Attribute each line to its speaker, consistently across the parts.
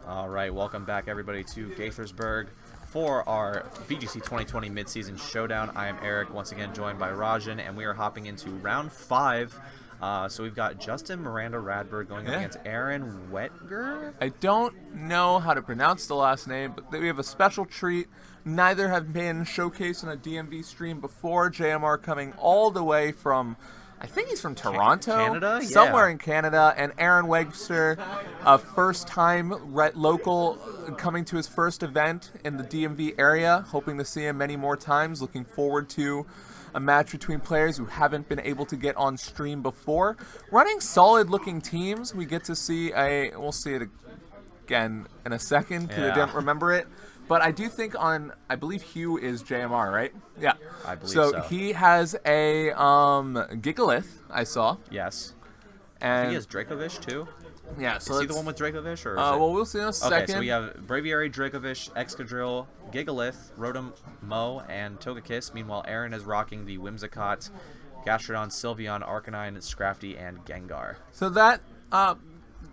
Speaker 1: All right, welcome back everybody to Gaithersburg for our VGC 2020 Midseason Showdown. I am Eric, once again joined by Rajan, and we are hopping into round 5. So we've got Justin Miranda-Radbord going up against Aaron Wetger.
Speaker 2: I don't know how to pronounce the last name, but we have a special treat. Neither have been showcased on a DMV stream before. JMR coming all the way from, I think he's from Toronto,
Speaker 1: Canada?
Speaker 2: somewhere in Canada, and Aaron Wegster, a first-time local, coming to his first event in the DMV area, hoping to see him many more times. Looking forward to a match between players who haven't been able to get on stream before. Running solid-looking teams. We get to see we'll see it again in a second because I didn't remember it. But I do think I believe Hugh is JMR, right? Yeah.
Speaker 1: I believe so.
Speaker 2: So he has a Gigalith, I saw.
Speaker 1: Yes.
Speaker 2: And
Speaker 1: I think he has Dracovish too.
Speaker 2: Yeah, so
Speaker 1: is he the one with Dracovish? Or is
Speaker 2: well, we'll see in a second.
Speaker 1: Okay, so we have Braviary, Dracovish, Excadrill, Gigalith, Rotom, Mo, and Togekiss. Meanwhile, Aaron is rocking the Whimsicott, Gastrodon, Sylveon, Arcanine, Scrafty, and Gengar.
Speaker 2: So that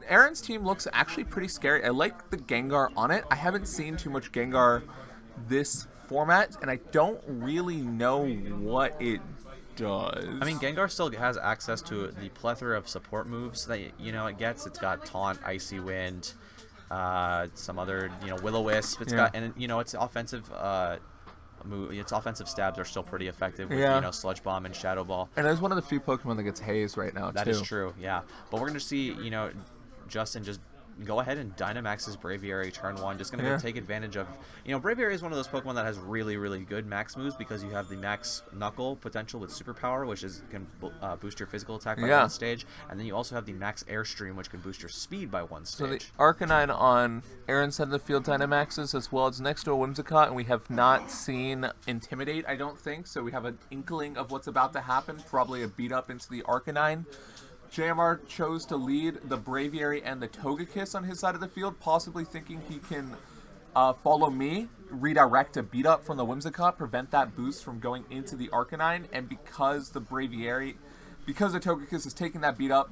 Speaker 2: Aaron's team looks actually pretty scary. I like the Gengar on it. I haven't seen too much Gengar this format, and I don't really know what it does.
Speaker 1: I mean, Gengar still has access to the plethora of support moves that it gets. It's got Taunt, Icy Wind, some other Will-O-Wisp. It's got its offensive its offensive stabs are still pretty effective with Sludge Bomb and Shadow Ball.
Speaker 2: And there's one of the few Pokemon that gets Haze right now.
Speaker 1: That is true, yeah. But we're gonna see Justin just go ahead and Dynamax his Braviary turn 1. Just going to take advantage of... Braviary is one of those Pokemon that has really, really good max moves because you have the max Knuckle potential with Superpower, which can boost your physical attack by 1 stage. And then you also have the max Airstream, which can boost your speed by 1 stage.
Speaker 2: So the Arcanine on Aaron's side of the field Dynamaxes as well as next to a Whimsicott, and we have not seen Intimidate, I don't think. So we have an inkling of what's about to happen. Probably a beat up into the Arcanine. JMR chose to lead the Braviary and the Togekiss on his side of the field, possibly thinking he can follow me, redirect a beat up from the Whimsicott, prevent that boost from going into the Arcanine, and because the Togekiss is taking that beat up,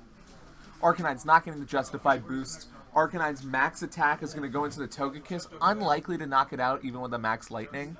Speaker 2: Arcanine's not getting the justified boost. Arcanine's max attack is going to go into the Togekiss, unlikely to knock it out even with the max Lightning.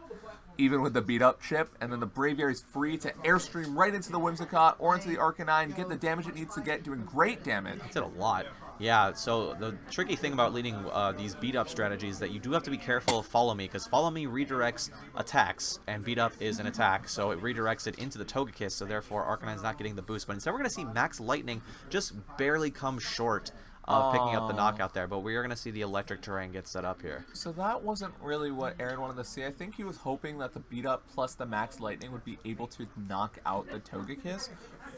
Speaker 2: Even with the beat-up chip, and then the Braviary is free to Airstream right into the Whimsicott or into the Arcanine, get the damage it needs to get, doing great damage.
Speaker 1: It did a lot. Yeah, so the tricky thing about leading these beat-up strategies is that you do have to be careful of Follow Me, because Follow Me redirects attacks, and beat-up is an attack, so it redirects it into the Togekiss, so therefore Arcanine's not getting the boost. But instead we're going to see Max Lightning just barely come short of picking up the knockout there, but we are going to see the electric terrain get set up here.
Speaker 2: So that wasn't really what Aaron wanted to see. I think he was hoping that the beat up plus the max lightning would be able to knock out the Togekiss.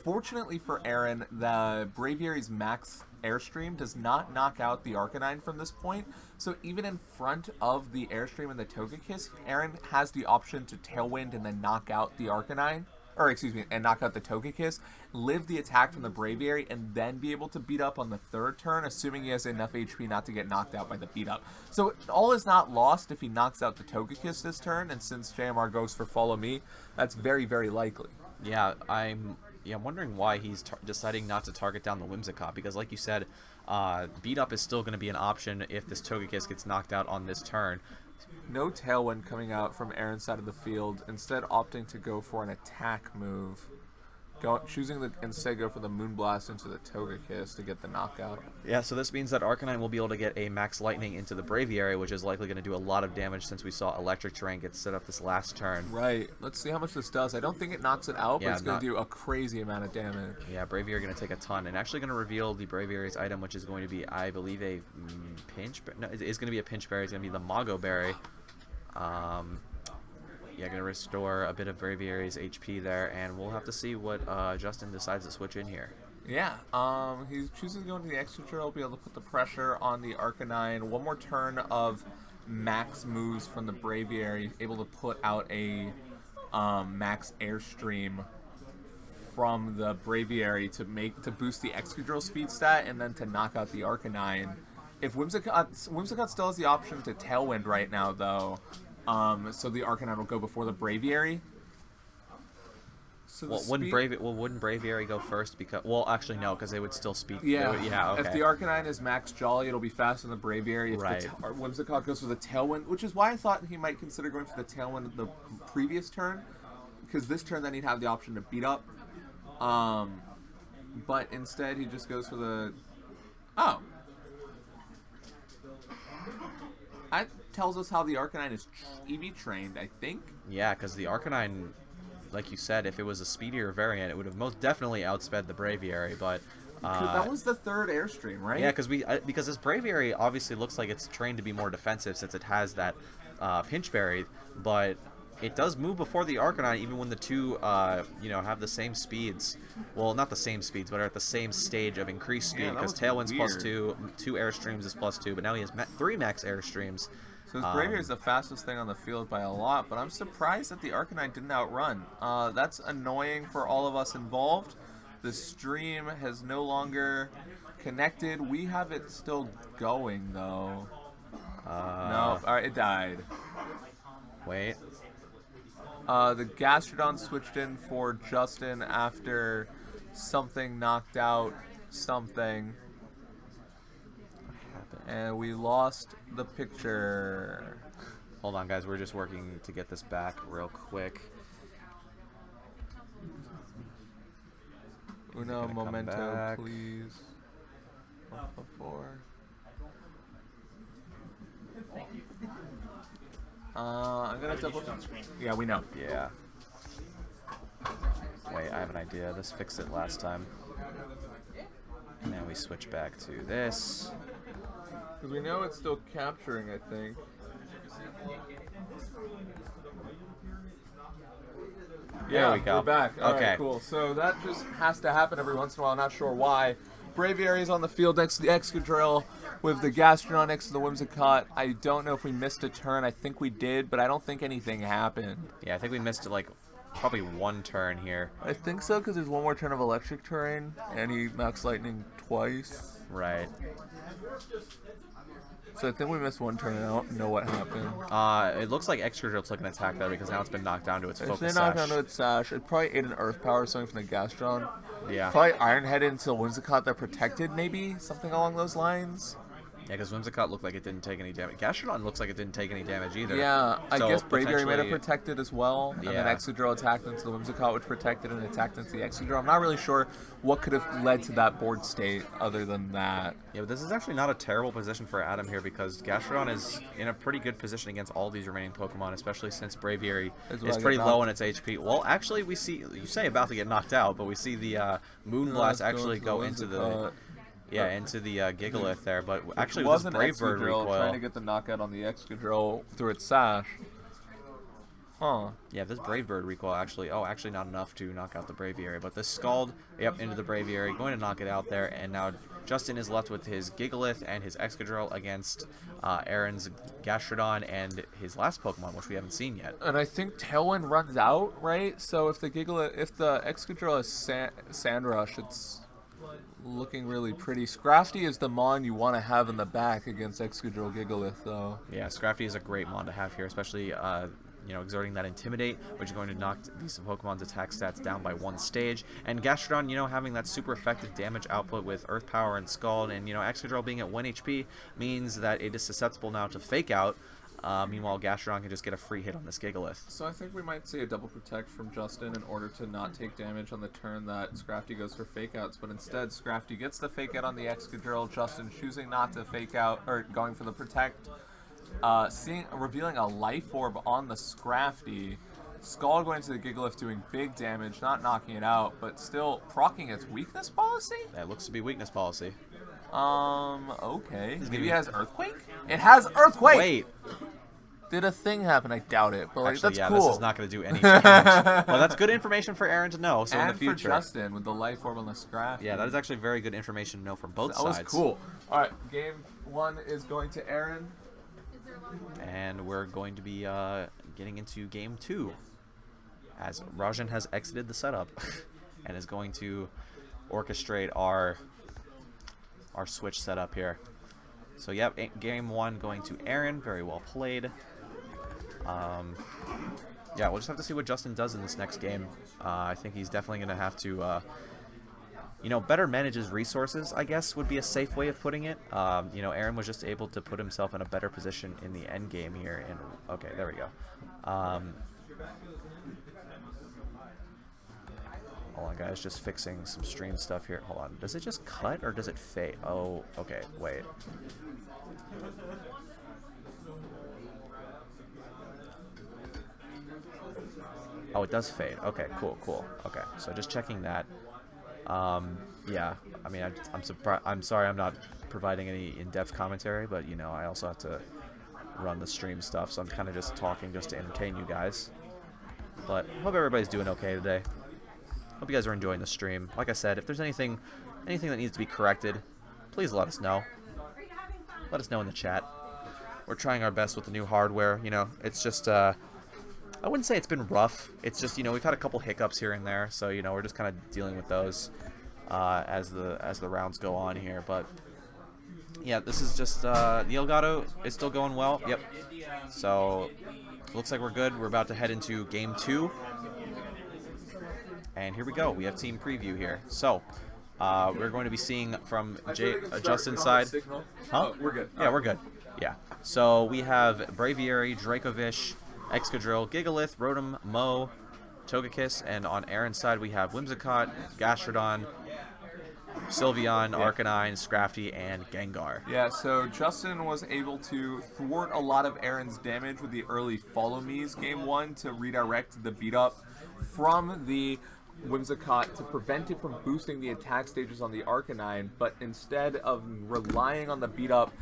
Speaker 2: Fortunately for Aaron, the Braviary's max Airstream does not knock out the Arcanine from this point, so even in front of the Airstream and the Togekiss, Aaron has the option to Tailwind and then knock out the Arcanine. And knock out the Togekiss, live the attack from the Braviary, and then be able to beat up on the 3rd turn, assuming he has enough HP not to get knocked out by the beat up. So all is not lost if he knocks out the Togekiss this turn, and since JMR goes for Follow Me, that's very, very likely.
Speaker 1: Yeah, I'm wondering why he's deciding not to target down the Whimsicott, because like you said, beat up is still going to be an option if this Togekiss gets knocked out on this turn.
Speaker 2: No Tailwind coming out from Aaron's side of the field, instead opting to go for an attack move. Choosing to instead go for the Moonblast into the Togekiss to get the knockout.
Speaker 1: Yeah, so this means that Arcanine will be able to get a Max Lightning into the Braviary, which is likely going to do a lot of damage since we saw Electric Terrain get set up this last turn.
Speaker 2: Right. Let's see how much this does. I don't think it knocks it out, but it's going to do a crazy amount of damage.
Speaker 1: Yeah, Braviary going to take a ton, and actually going to reveal the Braviary's item, which is going to be, I believe, a Pinch... No, it's going to be a Pinch Berry. It's going to be the Mago Berry. Yeah, going to restore a bit of Braviary's HP there, and we'll have to see what Justin decides to switch in here.
Speaker 2: Yeah, he chooses to go into the Excadrill, be able to put the pressure on the Arcanine. One more turn of max moves from the Braviary, able to put out a max Airstream from the Braviary to boost the Excadrill speed stat, and then to knock out the Arcanine. If Whimsicott still has the option to Tailwind right now, though, so the Arcanine will go before the Braviary. So
Speaker 1: Well, wouldn't Braviary go first? Because actually no, because they would still speed.
Speaker 2: Yeah.
Speaker 1: Yeah. Okay.
Speaker 2: If the Arcanine is Max Jolly, it'll be faster than the Braviary. If
Speaker 1: Right.
Speaker 2: the Whimsicott goes for the Tailwind, which is why I thought he might consider going for the Tailwind the previous turn, because this turn then he'd have the option to beat up. But instead he just goes for the. Oh. That tells us how the Arcanine is EV trained, I think.
Speaker 1: Yeah, because the Arcanine, like you said, if it was a speedier variant, it would have most definitely outsped the Braviary. But
Speaker 2: that was the third Airstream, right?
Speaker 1: yeah, because this Braviary obviously looks like it's trained to be more defensive since it has that Pinch Berry, but it does move before the Arcanine even when the two have the same speeds. Well, not the same speeds, but are at the same stage of increased speed, because Tailwind's +2, 2 Airstreams is +2, but now he has 3 max Airstreams.
Speaker 2: So his Braviary is the fastest thing on the field by a lot, but I'm surprised that the Arcanine didn't outrun. That's annoying for all of us involved. The stream has no longer connected. We have it still going, though. No, alright, it died.
Speaker 1: Wait.
Speaker 2: The Gastrodon switched in for Justin after something knocked out something. And we lost the picture.
Speaker 1: Hold on, guys. We're just working to get this back real quick.
Speaker 2: Uno momento, please. 4. I'm gonna double. Yeah, we know.
Speaker 1: Yeah. Wait, I have an idea. This fixed it last time. Now we switch back to this.
Speaker 2: Because we know it's still capturing, I think. Yeah,
Speaker 1: there we go.
Speaker 2: We're back. All
Speaker 1: okay.
Speaker 2: right, cool. So that just has to happen every once in a while. Not sure why. Braviary is on the field next to the Excadrill with the Gastrodon next to the Whimsicott. I don't know if we missed a turn. I think we did, but I don't think anything happened.
Speaker 1: Yeah, I think we missed like probably one turn here.
Speaker 2: I think so, because there's one more turn of Electric Terrain, and he Max Lightning twice.
Speaker 1: Right.
Speaker 2: So I think we missed one turn. I don't know what happened.
Speaker 1: It looks like Excadrill took an attack there because now it's been knocked down to its focus sash.
Speaker 2: It's been knocked down to its sash. It probably ate an Earth Power, something from the Gastrodon.
Speaker 1: Yeah.
Speaker 2: Probably Iron Head into Whimsicott that protected, maybe? Something along those lines?
Speaker 1: Yeah, because Whimsicott looked like it didn't take any damage. Gastrodon looks like it didn't take any damage either.
Speaker 2: Yeah, I
Speaker 1: So
Speaker 2: guess Braviary might have
Speaker 1: potentially-
Speaker 2: protected as well. And then
Speaker 1: Yeah.
Speaker 2: Excadrill attacked into the Whimsicott, which protected and attacked into the Excadrill. I'm not really sure what could have led to that board state other than that.
Speaker 1: Yeah, but this is actually not a terrible position for Adam here because Gastrodon is in a pretty good position against all these remaining Pokemon, especially since Braviary is pretty low on its HP. Well, actually, we see, you say about to get knocked out, but we see the Moonblast actually go into the... Yeah, into the Gigalith there, but actually with this Brave Bird recoil...
Speaker 2: trying to get the knockout on the Excadrill through its sash. Huh.
Speaker 1: Yeah, this Brave Bird recoil actually not enough to knock out the Braviary, but this Scald, yep, into the Braviary, going to knock it out there, and now Justin is left with his Gigalith and his Excadrill against Aaron's Gastrodon and his last Pokemon, which we haven't seen yet.
Speaker 2: And I think Tailwind runs out, right? So if the Excadrill is Sandrush, it's looking really pretty. Scrafty is the Mon you want to have in the back against Excadrill Gigalith, though.
Speaker 1: Yeah, Scrafty is a great Mon to have here, especially exerting that Intimidate, which is going to knock these Pokemon's attack stats down by 1 stage. And Gastrodon, having that super effective damage output with Earth Power and Scald, and Excadrill being at 1 HP means that it is susceptible now to Fake Out. Meanwhile, Gastrodon can just get a free hit on this Gigalith.
Speaker 2: So I think we might see a double protect from Justin in order to not take damage on the turn that Scrafty goes for fake outs, but instead Scrafty gets the fake out on the Excadrill, Justin choosing not to fake out, or going for the protect, revealing a Life Orb on the Scrafty, Scald going to the Gigalith doing big damage, not knocking it out, but still proccing its weakness policy?
Speaker 1: That looks to be weakness policy.
Speaker 2: Okay. Maybe it has Earthquake? It has Earthquake!
Speaker 1: Wait!
Speaker 2: Did a thing happen? I doubt it, but
Speaker 1: Actually,
Speaker 2: that's
Speaker 1: yeah,
Speaker 2: cool.
Speaker 1: this is not going to do any damage. Well, that's good information for Aaron to know, so
Speaker 2: and
Speaker 1: in the future.
Speaker 2: for Justin with the Life Orb on the Scrafty.
Speaker 1: Yeah, that is actually very good information to know from both sides.
Speaker 2: That was cool. Alright, game 1 is going to Aaron.
Speaker 1: And we're going to be getting into game 2, as Rajan has exited the setup and is going to orchestrate our switch setup here. So yep, game 1 going to Aaron. Very well played. Yeah, we'll just have to see what Justin does in this next game. I think he's definitely going to have to, better manage his resources, I guess, would be a safe way of putting it. Aaron was just able to put himself in a better position in the end game here. And okay, there we go. Hold on, guys, just fixing some stream stuff here. Hold on. Does it just cut or does it fade? Oh, okay, wait. Oh, it does fade. Okay, cool. Okay, so just checking that. Yeah, I mean, I'm surprised. I'm sorry, I'm not providing any in-depth commentary, but I also have to run the stream stuff, so I'm kind of just talking just to entertain you guys. But hope everybody's doing okay today. Hope you guys are enjoying the stream. Like I said, if there's anything that needs to be corrected, please let us know. Let us know in the chat. We're trying our best with the new hardware. It's just I wouldn't say it's been rough. It's just we've had a couple hiccups here and there, so we're just kind of dealing with those as the rounds go on here. But yeah, this is just the Elgato is still going well. Yep. So looks like we're good. We're about to head into game 2. And here we go. We have team preview here. So, we're going to be seeing from Justin's side. Huh?
Speaker 2: We're good.
Speaker 1: Yeah, we're good. Yeah. So, we have Braviary, Dracovish, Excadrill, Gigalith, Rotom, Mo, Togekiss, and on Aaron's side, we have Whimsicott, Gastrodon, Sylveon, Arcanine, Scrafty, and Gengar.
Speaker 2: Yeah, so Justin was able to thwart a lot of Aaron's damage with the early Follow Me's game 1 to redirect the beat up from the Whimsicott to prevent it from boosting the attack stages on the Arcanine, but instead of relying on the beat up,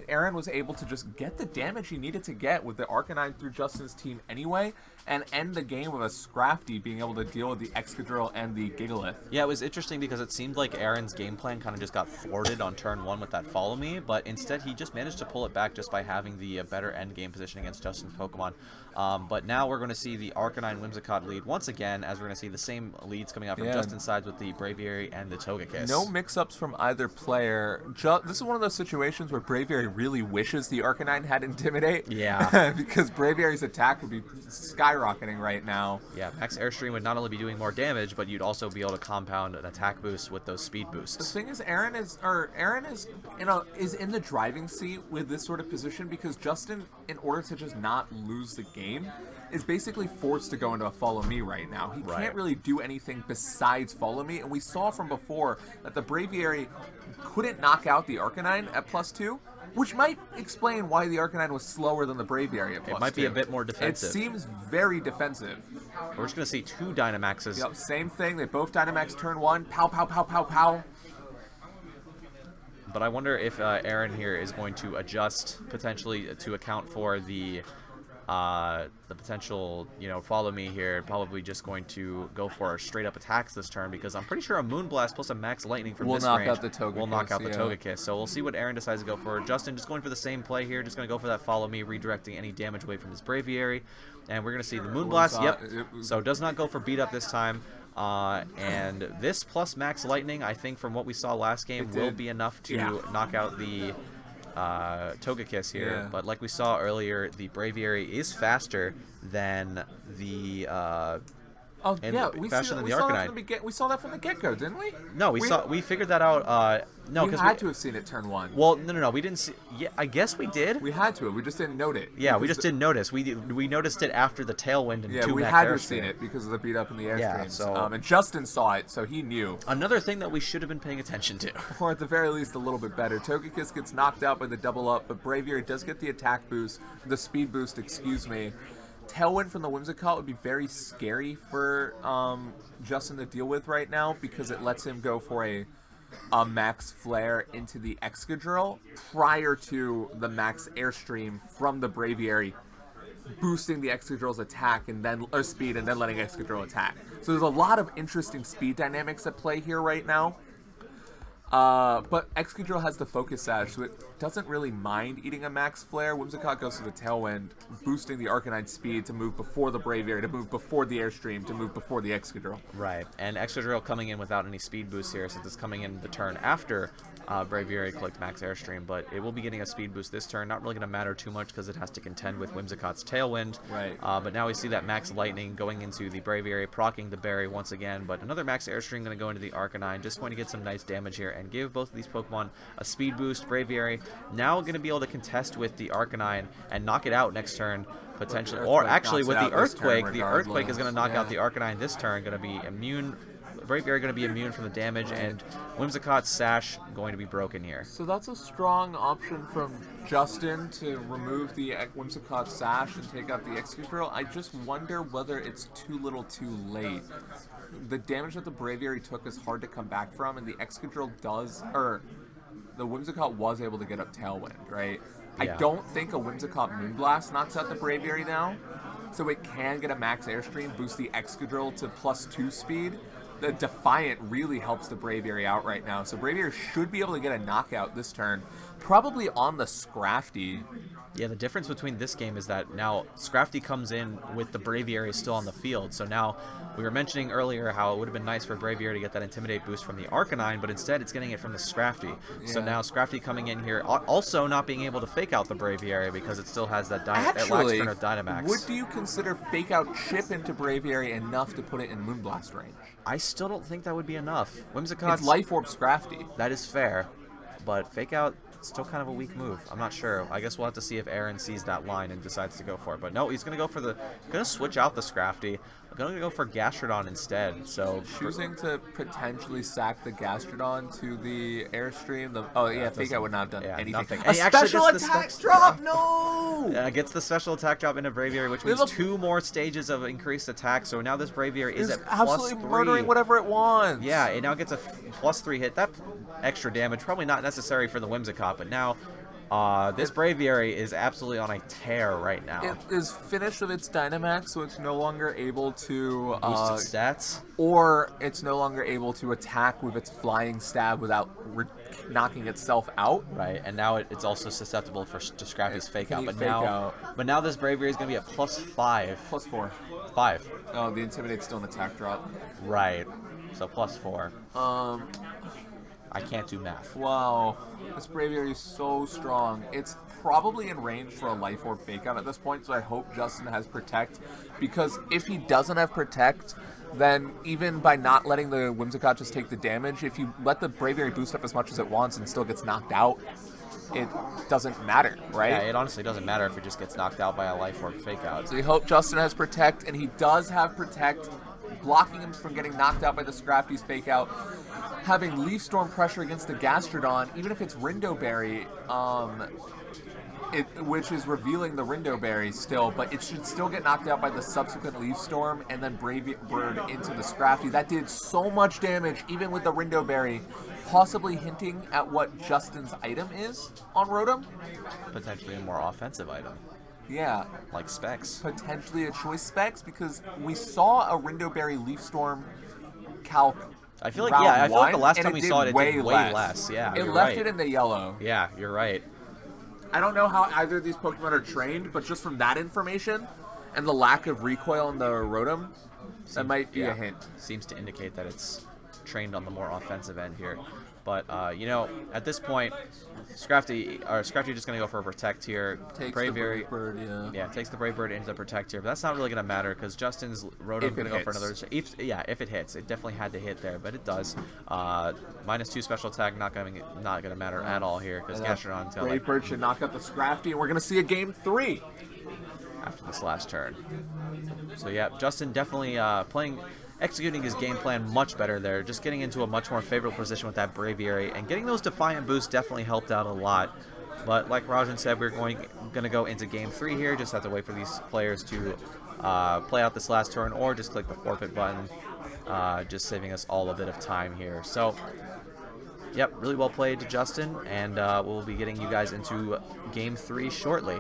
Speaker 2: Aaron was able to just get the damage he needed to get with the Arcanine through Justin's team anyway, and end the game with a Scrafty being able to deal with the Excadrill and the Gigalith.
Speaker 1: Yeah, it was interesting because it seemed like Aaron's game plan kind of just got thwarted on turn 1 with that Follow Me, but instead he just managed to pull it back just by having the better end game position against Justin's Pokemon. But now we're going to see the Arcanine Whimsicott lead once again, as we're going to see the same leads coming out from Justin's sides with the Braviary and the Togekiss.
Speaker 2: No mix-ups from either player. This is one of those situations where Braviary really wishes the Arcanine had Intimidate.
Speaker 1: Yeah.
Speaker 2: Because Braviary's attack would be skyrocketing right now.
Speaker 1: Yeah, Max Airstream would not only be doing more damage, but you'd also be able to compound an attack boost with those speed boosts.
Speaker 2: The thing is, Aaron is in the driving seat with this sort of position because Justin, in order to just not lose the game, is basically forced to go into a Follow Me right now. He can't really do anything besides Follow Me, and we saw from before that the Braviary couldn't knock out the Arcanine at +2, which might explain why the Arcanine was slower than the Braviary at +2.
Speaker 1: It might be a bit more defensive.
Speaker 2: It seems very defensive.
Speaker 1: We're just going to see 2 Dynamaxes.
Speaker 2: Yep, same thing. They both Dynamax turn 1. Pow, pow, pow, pow, pow.
Speaker 1: But I wonder if Aaron here is going to adjust potentially to account for the potential, Follow Me here. Probably just going to go for straight up attacks this turn because I'm pretty sure a Moonblast plus a Max Lightning from this range will knock out the Togekiss. So we'll see what Aaron decides to go for. Justin just going for the same play here, just going to go for that Follow Me, redirecting any damage away from his Braviary. And we're going to see the Moonblast. Yep. So does not go for beat up this time. And this plus Max Lightning, I think from what we saw last game, will be enough to knock out the Togekiss here. But like we saw earlier, the Braviary is faster than the
Speaker 2: we saw that from the get-go, didn't we?
Speaker 1: No, we figured that out. No, because
Speaker 2: we had to have seen it turn 1.
Speaker 1: Well, no, we didn't see. Yeah, I guess we did.
Speaker 2: We had to. We just didn't note it.
Speaker 1: Yeah, we just didn't notice. We noticed it after the Tailwind and 2
Speaker 2: we
Speaker 1: Max
Speaker 2: had to have
Speaker 1: Airstream.
Speaker 2: seen it because of the beat up in the Airstream.
Speaker 1: Yeah, so
Speaker 2: and Justin saw it, so he knew.
Speaker 1: Another thing that we should have been paying attention to,
Speaker 2: or at the very least a little bit better. Togekiss gets knocked out by the double up, but Braviary does get the attack boost, the speed boost. Excuse me. Tailwind from the Whimsicott would be very scary for Justin to deal with right now because it lets him go for a Max Flare into the Excadrill prior to the Max Airstream from the Braviary boosting the Excadrill's attack and then speed and then letting Excadrill attack. So there's a lot of interesting speed dynamics at play here right now. But Excadrill has the Focus Sash, so it doesn't really mind eating a Max Flare. Whimsicott goes to the Tailwind, boosting the Arcanine speed to move before the Braviary, to move before the Airstream, to move before the Excadrill.
Speaker 1: Right, and Excadrill coming in without any speed boost here, since it's coming in the turn after Braviary clicked Max Airstream, but it will be getting a speed boost this turn. Not really going to matter too much because it has to contend with Whimsicott's Tailwind.
Speaker 2: Right.
Speaker 1: But now we see that Max Lightning going into the Braviary, proccing the Berry once again, but another Max Airstream going to go into the Arcanine, just going to get some nice damage here and give both of these Pokemon a speed boost. Braviary now going to be able to contest with the Arcanine and knock it out next turn, potentially. Or actually with the Earthquake, the Earthquake is going to knock out the Arcanine this turn, going to be immune. Braviary going to be immune from the damage, and Whimsicott's Sash going to be broken here.
Speaker 2: So that's a strong option from Justin to remove the Whimsicott Sash and take out the Excadrill. I just wonder whether it's too little too late. The damage that the Braviary took is hard to come back from, and the Excadrill does, or the Whimsicott was able to get up Tailwind, right?
Speaker 1: Yeah.
Speaker 2: I don't think a Whimsicott Moonblast knocks out the Braviary now, so it can get a Max Airstream, boost the Excadrill to +2 speed. The Defiant really helps the Braviary out right now, so Braviary should be able to get a knockout this turn, probably on the Scrafty.
Speaker 1: Yeah, the difference between this game is that now Scrafty comes in with the Braviary still on the field. So now, we were mentioning earlier how it would have been nice for Braviary to get that Intimidate boost from the Arcanine, but instead it's getting it from the Scrafty. Yeah. So now Scrafty coming in here, also not being able to fake out the Braviary because it still has that last turn of Dynamax.
Speaker 2: Would you consider fake out chip into Braviary enough to put it in Moonblast range?
Speaker 1: I still don't think that would be enough. Whimsicott's
Speaker 2: It's Life Orb Scrafty.
Speaker 1: That is fair, but fake out still kind of a weak move. I'm not sure. I guess we'll have to see if Aaron sees that line and decides to go for it. But no, he's going to go for going to switch out the Scrafty. Going to go for Gastrodon instead. So
Speaker 2: choosing to potentially sack the Gastrodon to the Airstream. Fake out would not have done anything.
Speaker 1: Nothing.
Speaker 2: A special attack drop? No!
Speaker 1: Gets the special attack drop into Braviary, which means 2 more stages of increased attack. So now this Braviary is at
Speaker 2: absolutely
Speaker 1: +3.
Speaker 2: Murdering whatever it wants.
Speaker 1: Yeah, it now gets a +3 hit. That extra damage, probably not necessary for the Whimsicott, but now this Braviary is absolutely on a tear right now.
Speaker 2: It is finished with its Dynamax, so it's no longer able to
Speaker 1: boost its stats,
Speaker 2: or it's no longer able to attack with its Flying Stab without knocking itself out.
Speaker 1: Right, and now it's also susceptible to Scrafty's fake out. But now this Braviary is going to be at +5.
Speaker 2: +4.
Speaker 1: 5.
Speaker 2: Oh, the Intimidate's still an attack drop.
Speaker 1: Right. So +4. I can't do math.
Speaker 2: Wow. This Braviary is so strong. It's probably in range for a Life Orb Fake Out at this point, so I hope Justin has Protect, because if he doesn't have Protect, then even by not letting the Whimsicott just take the damage, if you let the Braviary boost up as much as it wants and still gets knocked out, it doesn't matter, right?
Speaker 1: Yeah, it honestly doesn't matter if it just gets knocked out by a Life Orb Fake Out.
Speaker 2: So we hope Justin has Protect, and he does have Protect, blocking him from getting knocked out by the Scrafty's Fake Out. Having Leaf Storm pressure against the Gastrodon, even if it's Rindoberry, which is revealing the Rindoberry still, but it should still get knocked out by the subsequent Leaf Storm and then Brave Bird into the Scrafty. That did so much damage, even with the Rindoberry, possibly hinting at what Justin's item is on Rotom.
Speaker 1: Potentially a more offensive item.
Speaker 2: Yeah.
Speaker 1: Like Specs.
Speaker 2: Potentially a choice Specs, because we saw a Rindoberry Leaf Storm calc.
Speaker 1: I feel like the last time we saw it, it did way less. Yeah,
Speaker 2: it left it in the yellow.
Speaker 1: Yeah, you're right.
Speaker 2: I don't know how either of these Pokemon are trained, but just from that information and the lack of recoil in the Rotom, that might be a hint.
Speaker 1: Seems to indicate that it's trained on the more offensive end here. But, at this point, Scrafty just going to go for a Protect here.
Speaker 2: Takes the Brave Bird,
Speaker 1: yeah. Takes the Brave Bird into the Protect here. But that's not really going to matter because Justin's Rotom going to go for another... If it hits. It definitely had to hit there, but it does. -2 special attack, not going to matter at all here because Gastrodon...
Speaker 2: Brave Bird should knock out the Scrafty, and we're going to see a Game 3.
Speaker 1: After this last turn. So, yeah, Justin definitely executing his game plan much better there, just getting into a much more favorable position with that Braviary, and getting those Defiant boosts definitely helped out a lot. But like Rajan said, we're going to go into Game 3 here, just have to wait for these players to play out this last turn, or just click the forfeit button, just saving us all a bit of time here. So, yep, really well played to Justin, and we'll be getting you guys into Game 3 shortly.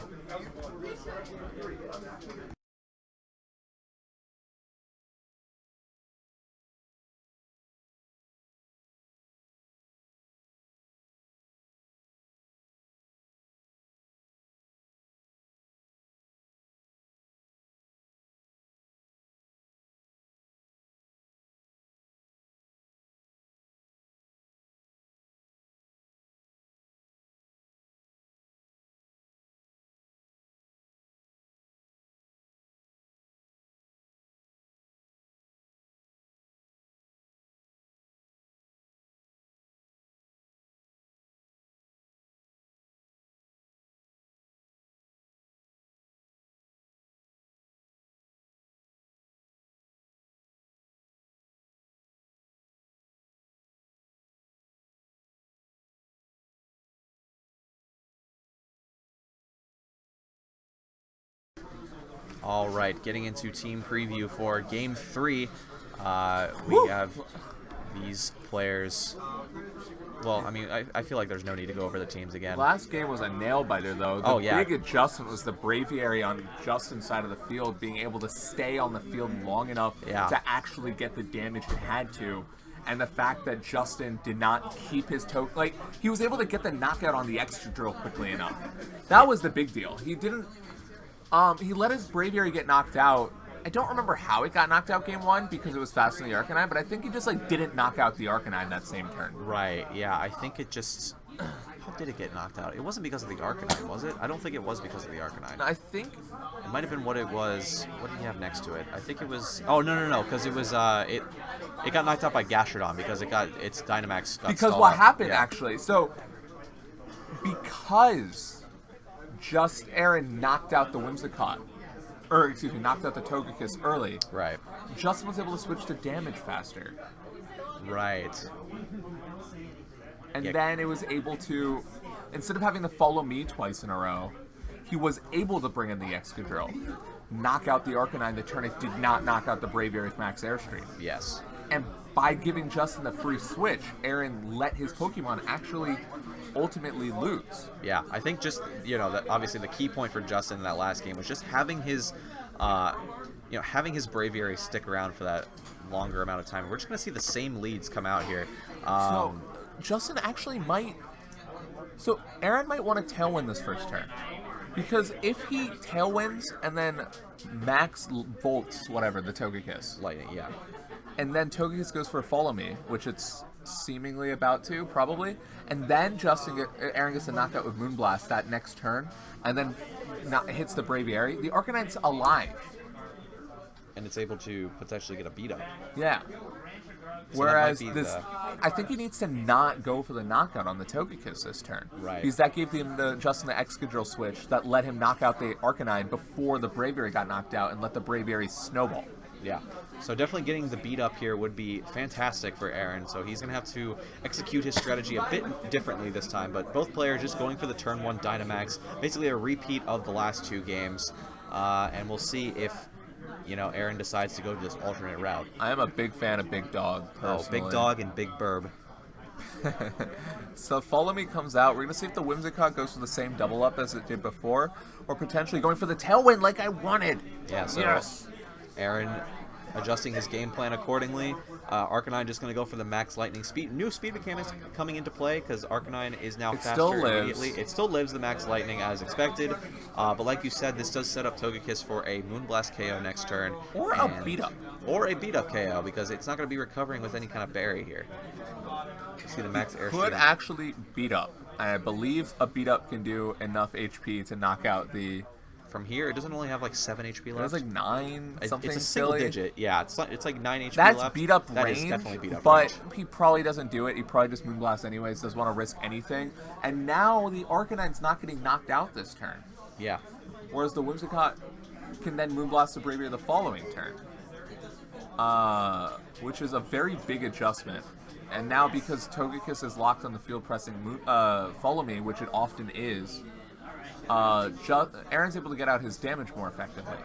Speaker 1: All right, getting into team preview for Game 3. We have these players. Well, I mean, I feel like there's no need to go over the teams again.
Speaker 2: Last game was a nail-biter, though. The big adjustment was the Braviary on Justin's side of the field being able to stay on the field long enough to actually get the damage it had to. And the fact that Justin did not keep his toe... Like, he was able to get the knockout on the extra drill quickly enough. That was the big deal. He didn't... he let his Braviary get knocked out. I don't remember how it got knocked out game 1 because it was faster than the Arcanine, but I think he just didn't knock out the Arcanine that same turn.
Speaker 1: Right, yeah, I think it just... How did it get knocked out? It wasn't because of the Arcanine, was it? I don't think it was because of the Arcanine.
Speaker 2: I think...
Speaker 1: It might have been what it was... What did he have next to it? I think it was... Oh, no, because it was... It got knocked out by Gastrodon because its Dynamax got
Speaker 2: Because
Speaker 1: stalled
Speaker 2: what
Speaker 1: up.
Speaker 2: happened, actually, so... Because Aaron knocked out the Whimsicott, knocked out the Togekiss early.
Speaker 1: Right.
Speaker 2: Justin was able to switch to damage faster.
Speaker 1: Right.
Speaker 2: And then it was able to, instead of having to follow me twice in a row, he was able to bring in the Excadrill, knock out the Arcanine the turn it did not knock out the Braviary with Max Airstream.
Speaker 1: Yes.
Speaker 2: And by giving Justin the free switch, Aaron let his Pokemon actually ultimately lose.
Speaker 1: Yeah, I think just, that obviously the key point for Justin in that last game was just having his, having his Braviary stick around for that longer amount of time. We're just going to see the same leads come out here.
Speaker 2: So, Justin actually might... So, Aaron might want to Tailwind this first turn. Because if he Tailwinds and then Max Volts, whatever, the Togekiss.
Speaker 1: Lightning, yeah.
Speaker 2: And then Togekiss goes for Follow Me, which it's seemingly about to, probably. And then Aaron gets a knockout with Moonblast that next turn. And then hits the Braviary. The Arcanine's alive.
Speaker 1: And it's able to potentially get a beat up.
Speaker 2: Yeah.
Speaker 1: So
Speaker 2: whereas I think he needs to not go for the knockout on the Togekiss this turn.
Speaker 1: Right.
Speaker 2: Because that gave Justin the Excadrill switch that let him knock out the Arcanine before the Braviary got knocked out and let the Braviary snowball.
Speaker 1: Yeah. So definitely getting the beat up here would be fantastic for Aaron. So he's going to have to execute his strategy a bit differently this time. But both players just going for the turn 1 Dynamax. Basically a repeat of the last 2 games. And we'll see if... Aaron decides to go to this alternate route.
Speaker 2: I am a big fan of Big Dog, personally.
Speaker 1: Oh, Big Dog and Big Burb.
Speaker 2: So Follow Me comes out. We're going to see if the Whimsicott goes for the same double up as it did before, or potentially going for the Tailwind like I wanted.
Speaker 1: Yeah, so yes. Aaron adjusting his game plan accordingly. Arcanine just going to go for the max lightning speed. New speed mechanics coming into play because Arcanine is now faster immediately. It still lives the max lightning as expected. But like you said, this does set up Togekiss for a Moonblast KO next turn.
Speaker 2: Or a beat up.
Speaker 1: Or a beat up KO because it's not going to be recovering with any kind of berry here. See the max air
Speaker 2: could actually beat up. I believe a beat up can do enough HP to knock out the...
Speaker 1: From here, it doesn't only have like 7 HP left.
Speaker 2: It's like 9 something.
Speaker 1: It's a single digit. Yeah, it's like 9 HP
Speaker 2: That's
Speaker 1: left.
Speaker 2: Beat up
Speaker 1: that
Speaker 2: range.
Speaker 1: Is definitely beat up
Speaker 2: but
Speaker 1: range.
Speaker 2: He probably doesn't do it. He probably just Moonblast anyways. Doesn't want to risk anything. And now the Arcanine's not getting knocked out this turn.
Speaker 1: Yeah.
Speaker 2: Whereas the Whimsicott can then Moonblast the Braviary the following turn. Which is a very big adjustment. And now because Togekiss is locked on the field pressing Follow Me, which it often is, Aaron's able to get out his damage more effectively.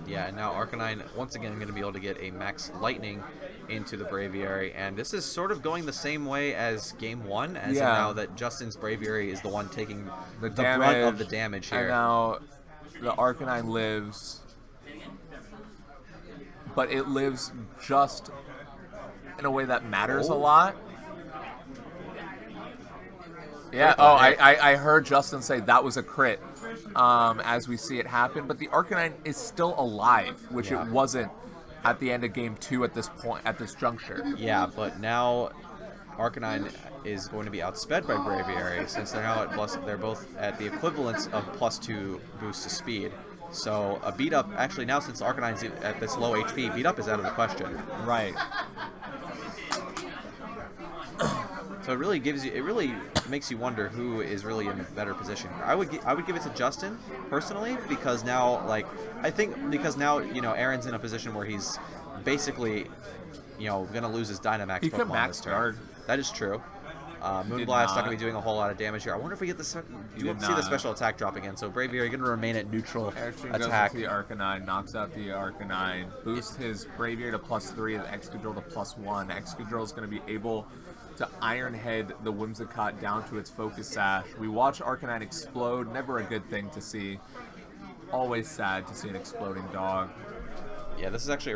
Speaker 1: Yeah, and now Arcanine once again going to be able to get a max lightning into the Braviary, and this is sort of going the same way as Game 1, as in now that Justin's Braviary is the one taking the brunt of the damage here.
Speaker 2: And now the Arcanine lives, but it lives just in a way that matters a lot. Yeah, I heard Justin say that was a crit as we see it happen, but the Arcanine is still alive, which it wasn't at the end of Game 2 at this point, at this juncture.
Speaker 1: Yeah, but now Arcanine is going to be outsped by Braviary since they're now they're both at the equivalence of +2 boost to speed. So a beat up, actually now since Arcanine's at this low HP, beat up is out of the question.
Speaker 2: Right.
Speaker 1: So it really makes you wonder who is really in a better position. I would give it to Justin personally because now Aaron's in a position where he's basically gonna lose his Dynamax
Speaker 2: He could
Speaker 1: Pokemon
Speaker 2: max
Speaker 1: this turn.
Speaker 2: guard.
Speaker 1: That is true. Moonblast not going to be doing a whole lot of damage here. I wonder if we get the do see the special attack drop again. So Braviary going to remain at neutral attack.
Speaker 2: Goes into the Arcanine, knocks out the Arcanine, boosts his Braviary to +3 and Excadrill to +1. Excadrill is going to be able to Iron Head the Whimsicott down to its Focus Sash. We watch Arcanine explode, never a good thing to see. Always sad to see an exploding dog.
Speaker 1: Yeah, this is actually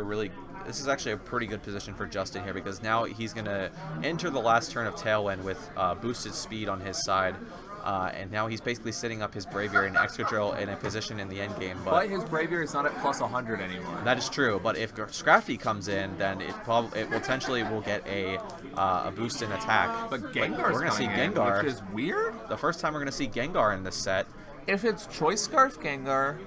Speaker 1: a pretty good position for Justin here, because now he's going to enter the last turn of Tailwind with boosted speed on his side. And now he's basically setting up his Braviary and Excadrill in a position in the end game.
Speaker 2: But his Braviary is not at +100 anymore.
Speaker 1: That is true. But if Scrafty comes in, then it potentially will get a boost in attack.
Speaker 2: But Gengar's
Speaker 1: we're going to see Gengar,
Speaker 2: which is weird.
Speaker 1: The first time we're going to see Gengar in this set.
Speaker 2: If it's Choice Scarf Gengar,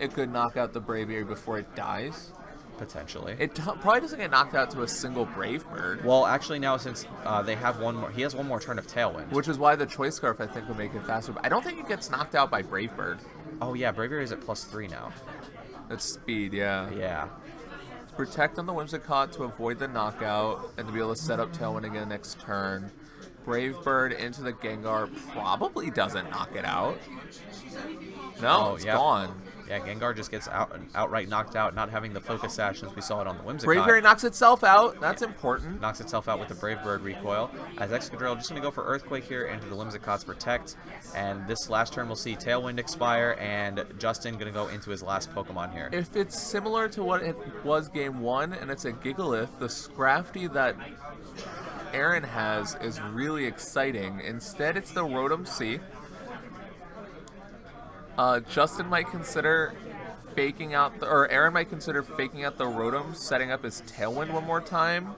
Speaker 2: it could knock out the Braviary before it dies.
Speaker 1: Potentially.
Speaker 2: It probably doesn't get knocked out to a single Brave Bird.
Speaker 1: Well, actually now, since they have one more, he has one more turn of Tailwind.
Speaker 2: Which is why the Choice Scarf, I think, would make it faster. But I don't think it gets knocked out by Brave Bird.
Speaker 1: Oh, yeah, Braviary is at +3 now.
Speaker 2: That's speed, yeah.
Speaker 1: Yeah.
Speaker 2: Protect on the Whimsicott to avoid the knockout and to be able to set up Tailwind again next turn. Brave Bird into the Gengar probably doesn't knock it out. No, it's gone.
Speaker 1: Yeah, Gengar just gets outright knocked out, not having the Focus Sash since we saw it on the Whimsicott.
Speaker 2: Braviary knocks itself out. That's important.
Speaker 1: Knocks itself out with the Brave Bird recoil. As Excadrill just going to go for Earthquake here into the Whimsicott's Protect. And this last turn we'll see Tailwind expire, and Justin going to go into his last Pokemon here.
Speaker 2: If it's similar to what it was Game 1 and it's a Gigalith, the Scrafty that Aaron has is really exciting. Instead, it's the Rotom C. Justin might consider faking out, or Aaron might consider faking out the Rotom, setting up his Tailwind one more time.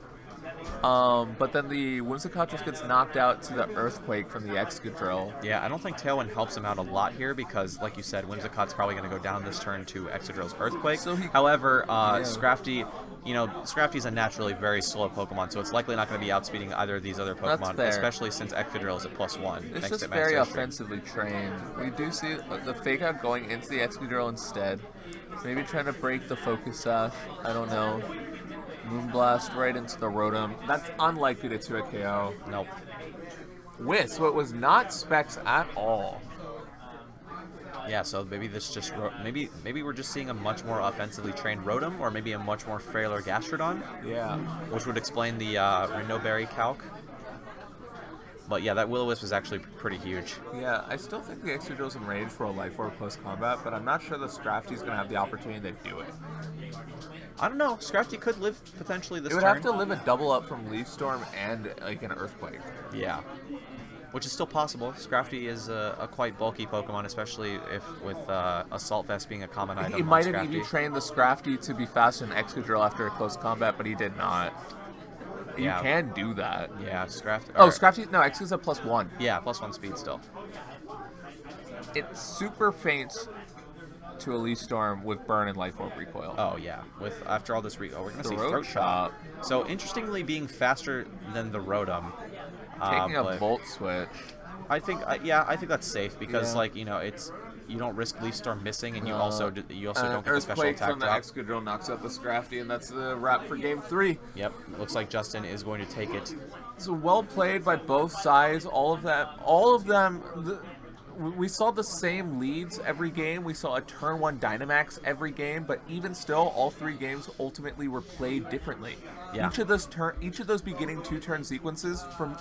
Speaker 2: But then the Whimsicott just gets knocked out to the Earthquake from the Excadrill.
Speaker 1: Yeah, I don't think Tailwind helps him out a lot here because, like you said, Whimsicott's probably going to go down this turn to Excadrill's Earthquake. However, Scrafty, Scrafty's a naturally very slow Pokemon, so it's likely not going to be outspeeding either of these other Pokemon, especially since Excadrill is at +1.
Speaker 2: It's just very offensively trained. We do see the Fake Out going into the Excadrill instead. Maybe trying to break the Focus Sash. I don't know. Moonblast right into the Rotom. That's unlikely to 2 KO.
Speaker 1: Nope.
Speaker 2: Wisp, what was not Specs at all.
Speaker 1: Yeah, so maybe this just maybe we're just seeing a much more offensively trained Rotom, or maybe a much more frailer Gastrodon.
Speaker 2: Yeah.
Speaker 1: Which would explain the Rhinoberry calc. But yeah, that Will-O-Wisp is actually pretty huge.
Speaker 2: Yeah, I still think the Excadrill's in range for a Life Orb close combat, but I'm not sure the Scrafty's going to have the opportunity to do it.
Speaker 1: I don't know. Scrafty could live potentially this turn.
Speaker 2: It would have to live a double up from Leaf Storm and like an Earthquake.
Speaker 1: Yeah. Which is still possible. Scrafty is a quite bulky Pokemon, especially if with Assault Vest being a common item.
Speaker 2: He might have even trained the Scrafty to be faster than Excadrill after a close combat, but he did not. You can do that.
Speaker 1: Yeah, Scrafty.
Speaker 2: Oh, Scrafty. No, Excadrill's at +1.
Speaker 1: Yeah, +1 speed still.
Speaker 2: It super faints to a Leaf Storm with Burn and Life Orb recoil.
Speaker 1: Oh yeah, with after all this we're gonna see Throat Chop. So interestingly, being faster than the Rotom,
Speaker 2: taking a Volt Switch.
Speaker 1: I think that's safe because it's you don't risk Leaf Storm missing, and you also don't get the special attack
Speaker 2: from the Excadrill knocks out the Scrafty, and that's the wrap for Game 3.
Speaker 1: Yep, looks like Justin is going to take it.
Speaker 2: So well played by both sides. All of them. We saw the same leads every game. We saw a turn 1 Dynamax every game, but even still, all 3 games ultimately were played differently. Yeah. Each of those beginning 2-turn sequences from